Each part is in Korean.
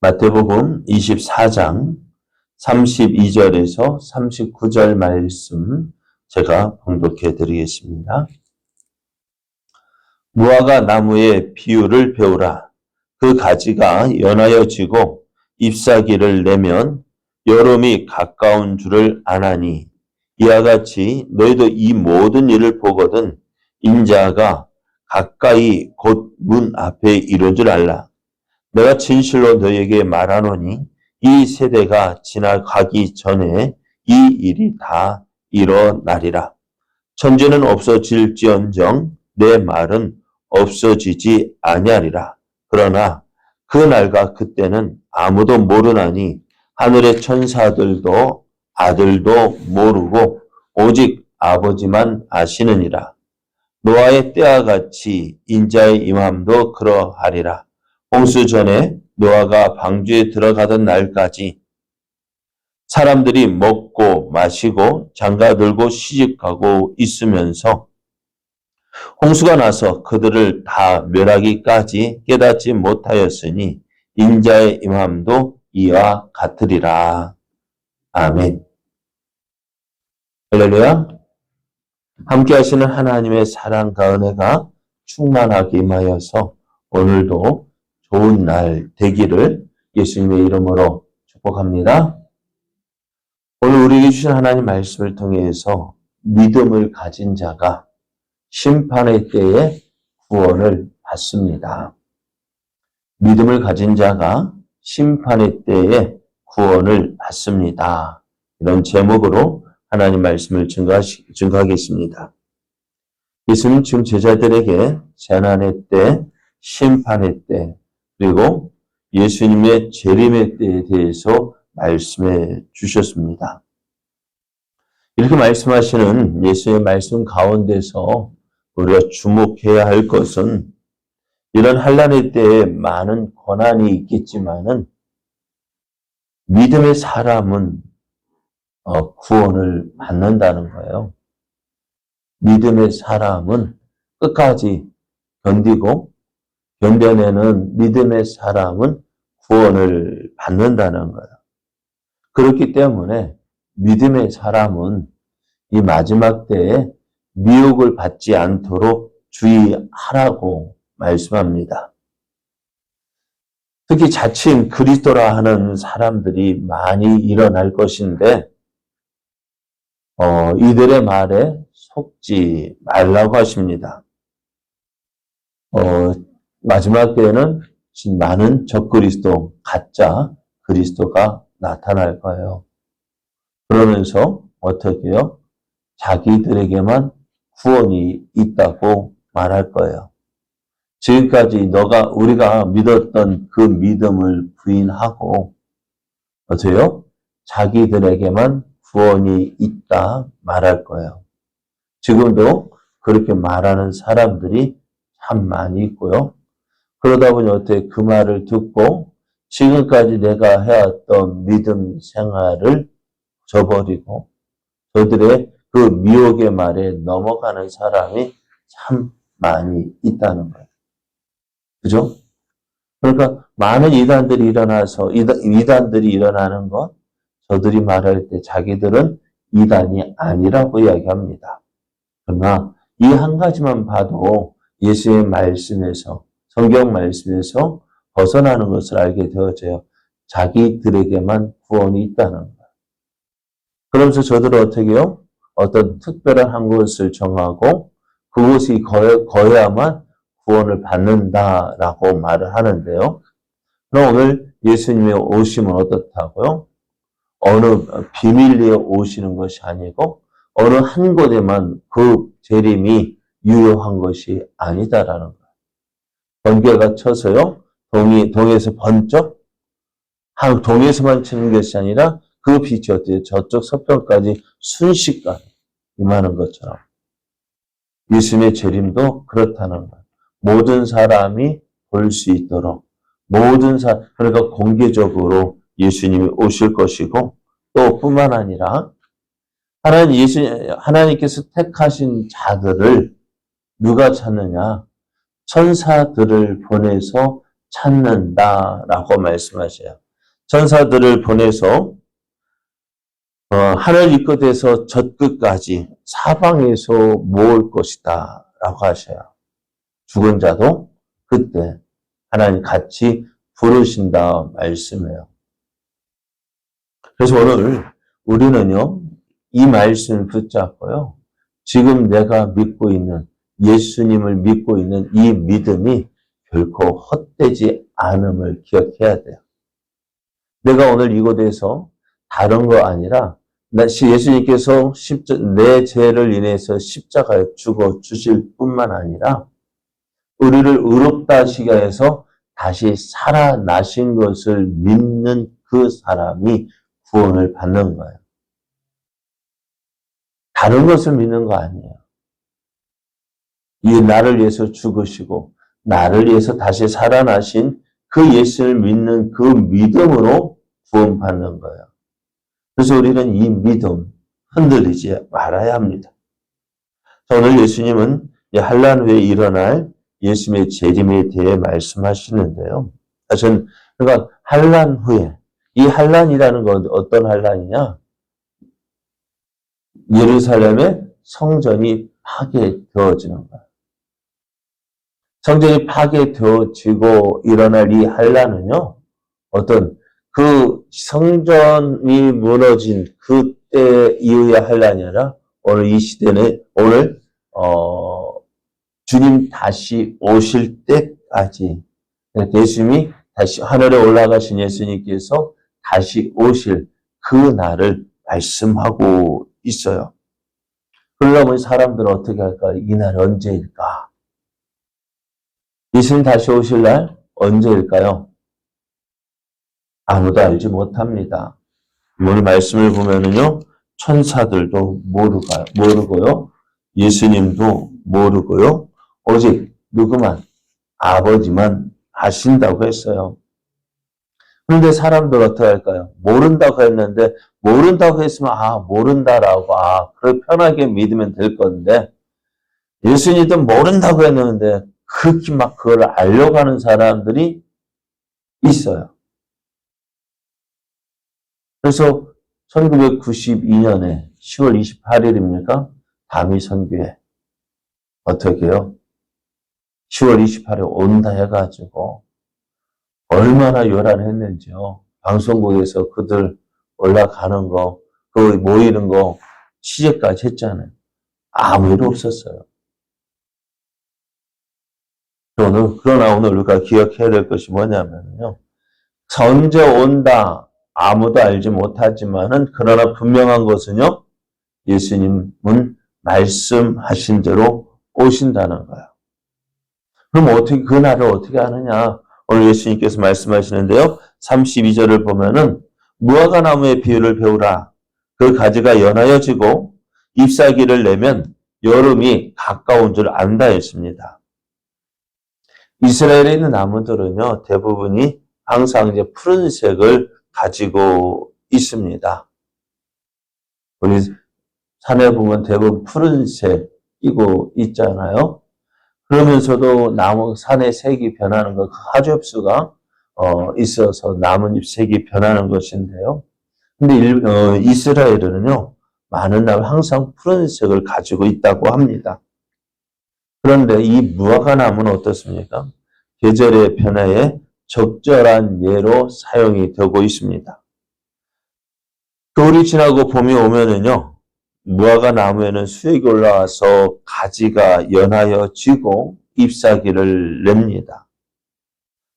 마태복음 24장 32절에서 39절 말씀 제가 봉독해 드리겠습니다. 무화과 나무의 비유를 배우라. 그 가지가 연하여 지고 잎사귀를 내면 여름이 가까운 줄을 아나니 이와 같이 너희도 이 모든 일을 보거든 인자가 가까이 곧 문 앞에 이른 줄 알라. 내가 진실로 너희에게 말하노니 이 세대가 지나가기 전에 이 일이 다 일어나리라. 천지는 없어질지언정 내 말은 없어지지 아니하리라. 그러나 그 날과 그때는 아무도 모르나니 하늘의 천사들도 아들도 모르고 오직 아버지만 아시느니라. 노아의 때와 같이 인자의 임함도 그러하리라. 홍수 전에 노아가 방주에 들어가던 날까지 사람들이 먹고 마시고 장가들고 시집가고 있으면서 홍수가 나서 그들을 다 멸하기까지 깨닫지 못하였으니 인자의 임함도 이와 같으리라. 아멘. 할렐루야. 함께 하시는 하나님의 사랑과 은혜가 충만하게 임하여서 오늘도 좋은 날 되기를 예수님의 이름으로 축복합니다. 오늘 우리에게 주신 하나님 말씀을 통해서 믿음을 가진 자가 심판의 때에 구원을 받습니다. 믿음을 가진 자가 심판의 때에 구원을 받습니다. 이런 제목으로 하나님 말씀을 증거하겠습니다. 예수님 지금 제자들에게 재난의 때, 심판의 때, 그리고 예수님의 재림의 때에 대해서 말씀해 주셨습니다. 이렇게 말씀하시는 예수의 말씀 가운데서 우리가 주목해야 할 것은 이런 환난의 때에 많은 고난이 있겠지만은 믿음의 사람은 구원을 받는다는 거예요. 믿음의 사람은 끝까지 견디고 견뎌내는 믿음의 사람은 구원을 받는다는 거예요. 그렇기 때문에 믿음의 사람은 이 마지막 때에 미혹을 받지 않도록 주의하라고 말씀합니다. 특히 자칭 그리스도라 하는 사람들이 많이 일어날 것인데 이들의 말에 속지 말라고 하십니다. 마지막 때에는 많은 적그리스도, 가짜 그리스도가 나타날 거예요. 그러면서 어떻게 해요? 자기들에게만 구원이 있다고 말할 거예요. 지금까지 우리가 믿었던 그 믿음을 부인하고 어떻게 해요? 자기들에게만 구원이 있다 말할 거예요. 지금도 그렇게 말하는 사람들이 참 많이 있고요. 그러다 보니 어떻게 그 말을 듣고 지금까지 내가 해왔던 믿음 생활을 저버리고 저들의 그 미혹의 말에 넘어가는 사람이 참 많이 있다는 거예요. 그죠? 그러니까 많은 이단들이 일어나서 이단들이 일어나는 것 저들이 말할 때 자기들은 이단이 아니라고 이야기합니다. 그러나 이 한 가지만 봐도 예수의 말씀에서 성경 말씀에서 벗어나는 것을 알게 되어져요. 자기들에게만 구원이 있다는 거예요. 그러면서 저들은 어떻게 해요? 어떤 특별한 한 곳을 정하고 그곳이 거야만 구원을 받는다라고 말을 하는데요. 그럼 오늘 예수님의 오심은 어떻다고요? 어느 비밀리에 오시는 것이 아니고 어느 한 곳에만 그 재림이 유효한 것이 아니다라는 거예요. 번개가 쳐서요. 동에서 번쩍 동에서만 치는 것이 아니라 그 빛이 어때요? 저쪽 서편까지 순식간에 임하는 것처럼 예수님의 재림도 그렇다는 거예요. 모든 사람이 볼 수 있도록 그러니까 공개적으로 예수님이 오실 것이고 또 뿐만 아니라 하나님께서 택하신 자들을 누가 찾느냐? 천사들을 보내서 찾는다라고 말씀하셔요. 천사들을 보내서 하늘 이 끝에서 저 끝까지 사방에서 모을 것이다 라고 하셔요. 죽은 자도 그때 하나님 같이 부르신다 말씀이에요. 그래서 오늘 우리는요, 이 말씀을 붙잡고요, 지금 내가 믿고 있는 예수님을 믿고 있는 이 믿음이 결코 헛되지 않음을 기억해야 돼요. 내가 오늘 이곳에서 다른 거 아니라 예수님께서 내 죄를 인해서 십자가에 죽어 주실 뿐만 아니라 우리를 의롭다 하시기 위해서 다시 살아나신 것을 믿는 그 사람이 구원을 받는 거예요. 다른 것을 믿는 거 아니에요. 이 나를 위해서 죽으시고 나를 위해서 다시 살아나신 그 예수를 믿는 그 믿음으로 구원받는 거예요. 그래서 우리는 이 믿음 흔들리지 말아야 합니다. 오늘 예수님은 환난 후에 일어날 예수님의 재림에 대해 말씀하시는데요. 그러니까 환난 후에, 이 환난이라는 건 어떤 환난이냐? 예루살렘의 성전이 파괴되어지는 거예요. 성전이 파괴되어지고 일어날 이 환난은요, 어떤 그 성전이 무너진 그때 이후의 환난이 아니라 오늘 이 시대는 오늘 주님 다시 오실 때까지 예수님이 다시 하늘에 올라가신 예수님께서 다시 오실 그 날을 말씀하고 있어요. 그러려면 사람들은 어떻게 할까? 이 날 언제일까? 예수님 다시 오실 날 언제일까요? 아무도 알지 못합니다. 오늘 말씀을 보면은요, 천사들도 모르고요, 예수님도 모르고요, 오직 누구만, 아버지만 아신다고 했어요. 그런데 사람들 어떻게 할까요? 모른다고 했는데, 모른다고 했으면, 모른다라고, 그래 편하게 믿으면 될 건데, 예수님도 모른다고 했는데, 그렇게 막 그걸 알려고 하는 사람들이 있어요. 그래서 1992년에 10월 28일입니까? 담이 선교회. 어떻게 해요? 10월 28일 온다 해가지고 얼마나 요란했는지요. 방송국에서 그들 올라가는 거, 그 모이는 거 취재까지 했잖아요. 아무 일 없었어요. 그러나 오늘 우리가 기억해야 될 것이 뭐냐면요. 언제 온다. 아무도 알지 못하지만은 그러나 분명한 것은요. 예수님은 말씀하신 대로 오신다는 거예요. 그럼 그 날을 어떻게 아느냐? 오늘 예수님께서 말씀하시는데요. 32절을 보면은 무화과 나무의 비유를 배우라. 그 가지가 연하여지고 잎사귀를 내면 여름이 가까운 줄 안다 했습니다. 이스라엘에 있는 나무들은요. 대부분이 항상 이제 푸른색을 가지고 있습니다. 우리 산에 보면 대부분 푸른색이고 있잖아요. 그러면서도 산의 색이 변하는 것, 하접수가 있어서 나뭇잎 색이 변하는 것인데요. 근데 이스라엘은요, 많은 나무 항상 푸른색을 가지고 있다고 합니다. 그런데 이 무화과 나무는 어떻습니까? 계절의 변화에 적절한 예로 사용이 되고 있습니다. 겨울이 지나고 봄이 오면은요, 무화과 나무에는 수액이 올라와서 가지가 연하여지고 잎사귀를 냅니다.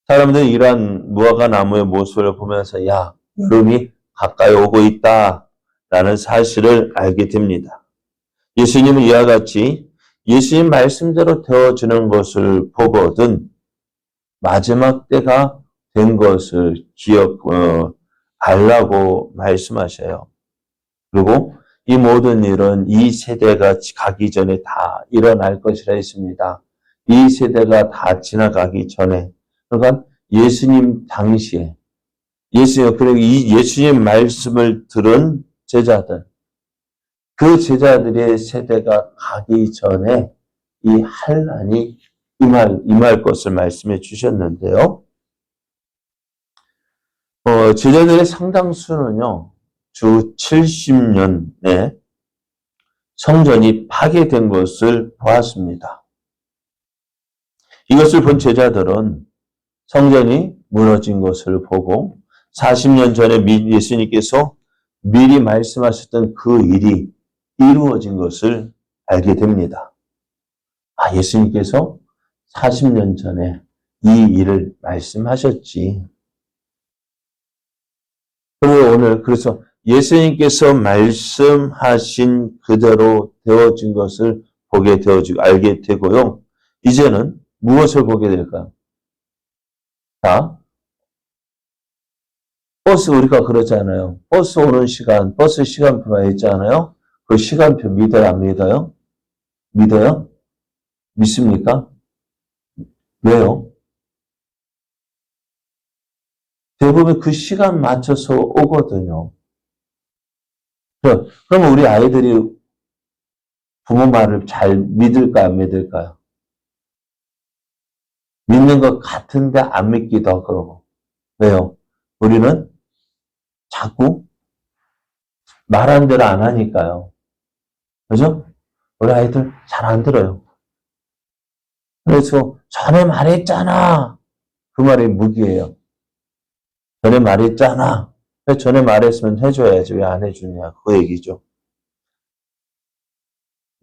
사람들은 이러한 무화과 나무의 모습을 보면서 여름이 가까이 오고 있다라는 사실을 알게 됩니다. 예수님은 이와 같이 예수님 말씀대로 되어지는 것을 보거든 마지막 때가 된 것을 알라고 말씀하셔요. 그리고 이 모든 일은 이 세대가 가기 전에 다 일어날 것이라 했습니다. 이 세대가 다 지나가기 전에, 그러니까 예수님 당시에, 그리고 이 예수님 말씀을 들은 제자들, 그 제자들의 세대가 가기 전에 이 환난이 임할 것을 말씀해 주셨는데요. 제자들의 상당수는요, 주 70년에 성전이 파괴된 것을 보았습니다. 이것을 본 제자들은 성전이 무너진 것을 보고 40년 전에 예수님께서 미리 말씀하셨던 그 일이 이루어진 것을 알게 됩니다. 예수님께서 40년 전에 이 일을 말씀하셨지. 그리고 오늘 그래서 예수님께서 말씀하신 그대로 되어진 것을 보게 되어지고 알게 되고요. 이제는 무엇을 보게 될까요? 자, 버스 우리가 그러잖아요. 버스 오는 시간, 버스 시간표가 있잖아요. 그 시간표 믿어요, 안 믿어요? 믿어요? 믿습니까? 왜요? 대부분 그 시간 맞춰서 오거든요. 그러면 우리 아이들이 부모 말을 잘 믿을까요, 안 믿을까요? 믿는 것 같은데 안 믿기도 하고 그러고. 왜요? 우리는 자꾸 말한 대로 안 하니까요. 그죠? 우리 아이들 잘 안 들어요. 그래서 전에 말했잖아. 그 말이 무기예요. 전에 말했잖아. 전에 말했으면 해줘야지. 왜 안 해주냐. 그 얘기죠.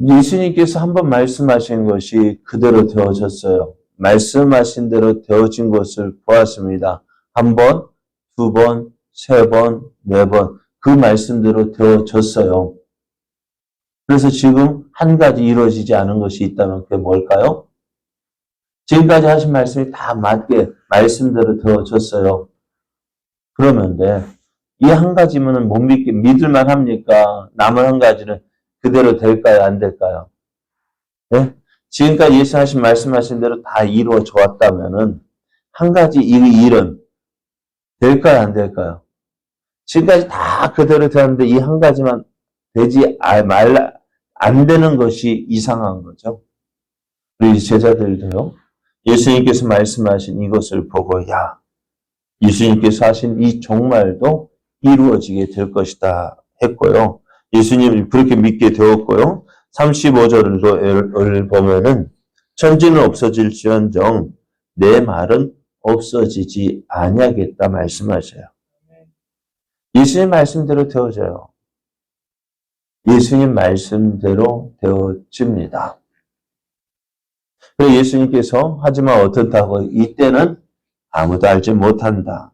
예수님께서 한번 말씀하신 것이 그대로 되어졌어요. 말씀하신 대로 되어진 것을 보았습니다. 한 번, 두 번, 세 번, 네 번. 그 말씀대로 되어졌어요. 그래서 지금 한 가지 이루어지지 않은 것이 있다면 그게 뭘까요? 지금까지 하신 말씀이 다 맞게 말씀대로 되어졌어요. 그러면 이 한 가지면은 못 믿을만 합니까? 남은 한 가지는 그대로 될까요? 안 될까요? 네? 지금까지 예수하신 말씀하신 대로 다 이루어져 왔다면은 한 가지 이 일은 될까요? 안 될까요? 지금까지 다 그대로 되었는데 이 한 가지만 되지 안 되는 것이 이상한 거죠. 우리 제자들도요. 예수님께서 말씀하신 이것을 보고 예수님께서 하신 이 종말도 이루어지게 될 것이다 했고요. 예수님이 그렇게 믿게 되었고요. 35절을 보면은 천지는 없어질지언정 내 말은 없어지지 아니하겠다 말씀하셔요. 예수님 말씀대로 되어져요. 예수님 말씀대로 되어집니다. 그래서 예수님께서 하지만 어떻다고 이때는 아무도 알지 못한다.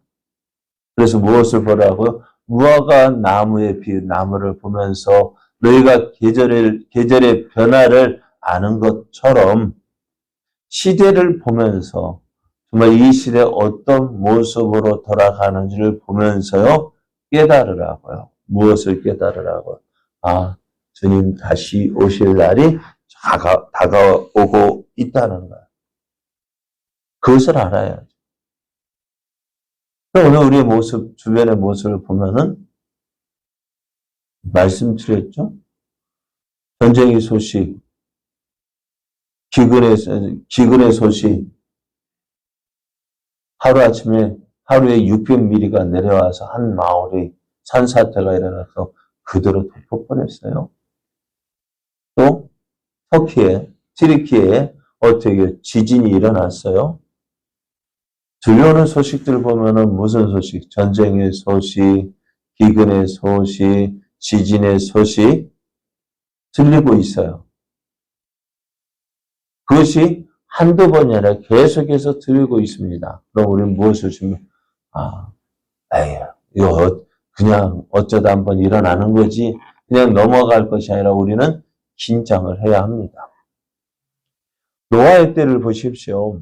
그래서 무엇을 보라고요? 무화과 나무의 나무를 보면서 너희가 계절의 변화를 아는 것처럼 시대를 보면서 정말 이 시대 어떤 모습으로 돌아가는지를 보면서요 깨달으라고요. 무엇을 깨달으라고요? 주님 다시 오실 날이 다가오고 있다는 거예요. 그것을 알아야죠. 오늘 우리의 모습, 주변의 모습을 보면은 말씀드렸죠? 전쟁의 소식, 기근의 소식, 하루아침에 하루에 600mm가 내려와서 한 마을이 산사태가 일어나서 그대로 덮어버렸어요. 또 튀르키예에 어떻게 지진이 일어났어요? 들려오는 소식들 보면은 무슨 소식? 전쟁의 소식, 기근의 소식, 지진의 소식 들리고 있어요. 그것이 한두 번이 아니라 계속해서 들리고 있습니다. 그럼 우리는 무엇을 주면 이거 그냥 어쩌다 한번 일어나는 거지 그냥 넘어갈 것이 아니라 우리는 긴장을 해야 합니다. 노아의 때를 보십시오.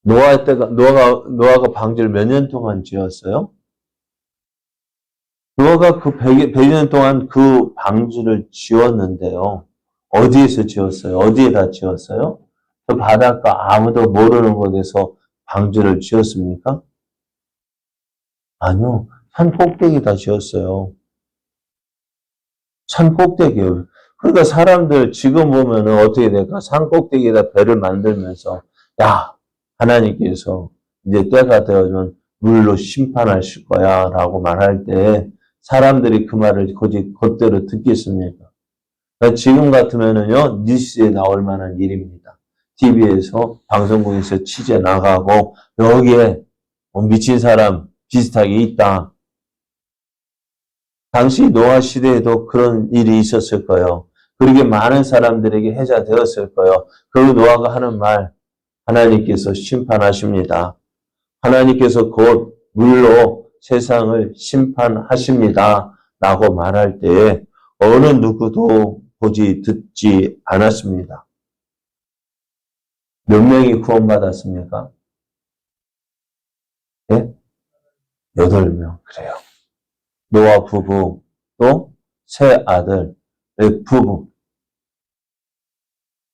노아가 방주를 몇 년 동안 지었어요? 노아가 그 100년 동안 그 방주를 지었는데요. 어디에서 지었어요? 어디에다 지었어요? 그 바닷가 아무도 모르는 곳에서 방주를 지었습니까? 아니요. 산 꼭대기에다 지었어요. 산 꼭대기요. 그러니까 사람들 지금 보면은 어떻게 될까? 산 꼭대기에다 배를 만들면서 하나님께서 이제 때가 되어면 물로 심판하실 거야 라고 말할 때 사람들이 그 말을 곧대로 듣겠습니까? 그러니까 지금 같으면은요, 뉴스에 나올 만한 일입니다. TV에서, 방송국에서 취재 나가고, 여기에 미친 사람 비슷하게 있다. 당시 노아 시대에도 그런 일이 있었을 거예요. 그렇게 많은 사람들에게 해자되었을 거예요. 그 노아가 하는 말, 하나님께서 심판하십니다. 하나님께서 곧 물로 세상을 심판하십니다. 라고 말할 때 어느 누구도 보지 듣지 않았습니다. 몇 명이 구원받았습니까? 네? 8명. 그래요. 노아 부부 또 세 아들의 부부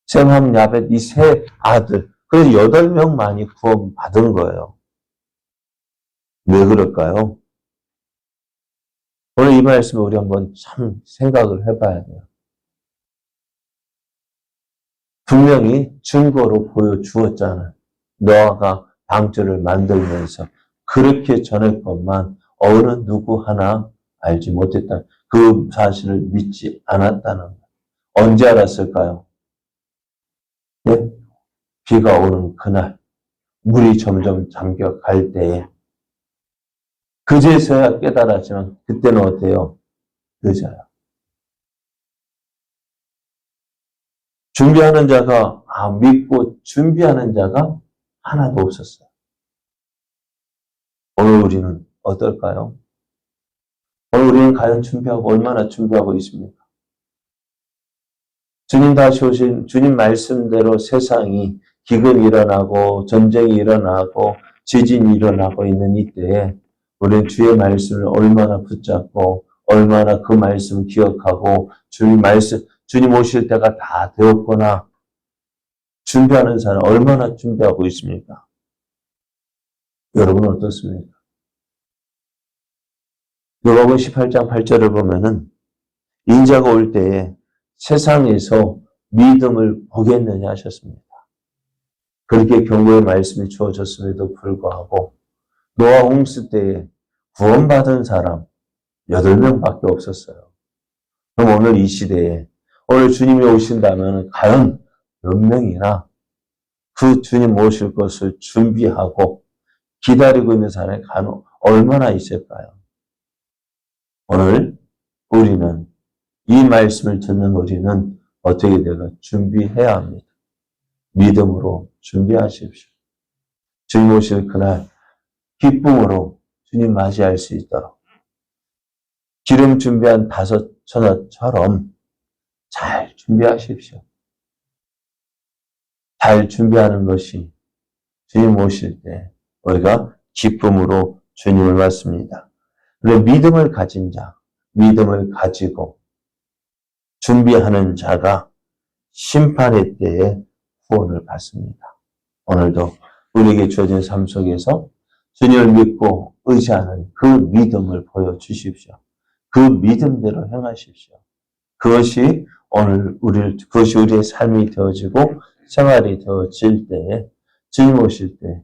셈함 야벳 이 세 아들 그래서 8명만이 구원받은 거예요. 왜 그럴까요? 오늘 이 말씀을 우리 한번 참 생각을 해봐야 돼요. 분명히 증거로 보여주었잖아요. 노아가 방주를 만들면서 그렇게 전했건만 어느 누구 하나 알지 못했다. 그 사실을 믿지 않았다는 거예요. 언제 알았을까요? 네? 비가 오는 그날 물이 점점 잠겨갈 때에 그제서야 깨달았지만 그때는 어때요? 늦어요. 준비하는 자가 믿고 준비하는 자가 하나도 없었어요. 오늘 우리는 어떨까요? 오늘 우리는 과연 준비하고 얼마나 준비하고 있습니까? 주님 다시 오신 주님 말씀대로 세상이 기근이 일어나고 전쟁이 일어나고 지진이 일어나고 있는 이때에 우리는 주의 말씀을 얼마나 붙잡고 얼마나 그 말씀 기억하고 주님 오실 때가 다 되었구나 준비하는 사람 얼마나 준비하고 있습니까? 여러분 어떻습니까? 누가복음 18장 8절을 보면은 인자가 올 때에 세상에서 믿음을 보겠느냐 하셨습니다. 그렇게 경고의 말씀이 주어졌음에도 불구하고 노아 홍수 때에 구원받은 사람 8명밖에 없었어요. 그럼 오늘 이 시대에 오늘 주님이 오신다면 과연 몇 명이나 그 주님 오실 것을 준비하고 기다리고 있는 사람이 과연 얼마나 있을까요? 오늘 우리는 이 말씀을 듣는 우리는 어떻게 되나 준비해야 합니다. 믿음으로 준비하십시오. 주님 오실 그날 기쁨으로 주님 맞이할 수 있도록 기름 준비한 5 처녀처럼 잘 준비하십시오. 잘 준비하는 것이 주님 오실 때 우리가 기쁨으로 주님을 맞습니다. 그런데 믿음을 가진 자, 믿음을 가지고 준비하는 자가 심판의 때에 구원을 받습니다. 오늘도 우리에게 주어진 삶 속에서 주님을 믿고 의지하는 그 믿음을 보여주십시오. 그 믿음대로 행하십시오. 그것이 그것이 우리의 삶이 되어지고 생활이 되어질 때에 주님 오실 때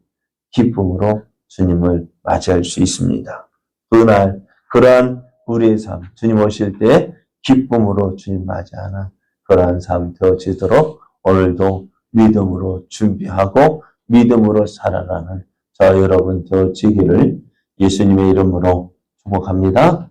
기쁨으로 주님을 맞이할 수 있습니다. 그날 그러한 우리의 삶, 주님 오실 때 기쁨으로 주님 맞이하는 그러한 삶 되어지도록 오늘도 믿음으로 준비하고 믿음으로 살아가는 저 여러분 되어지기를 예수님의 이름으로 축복합니다.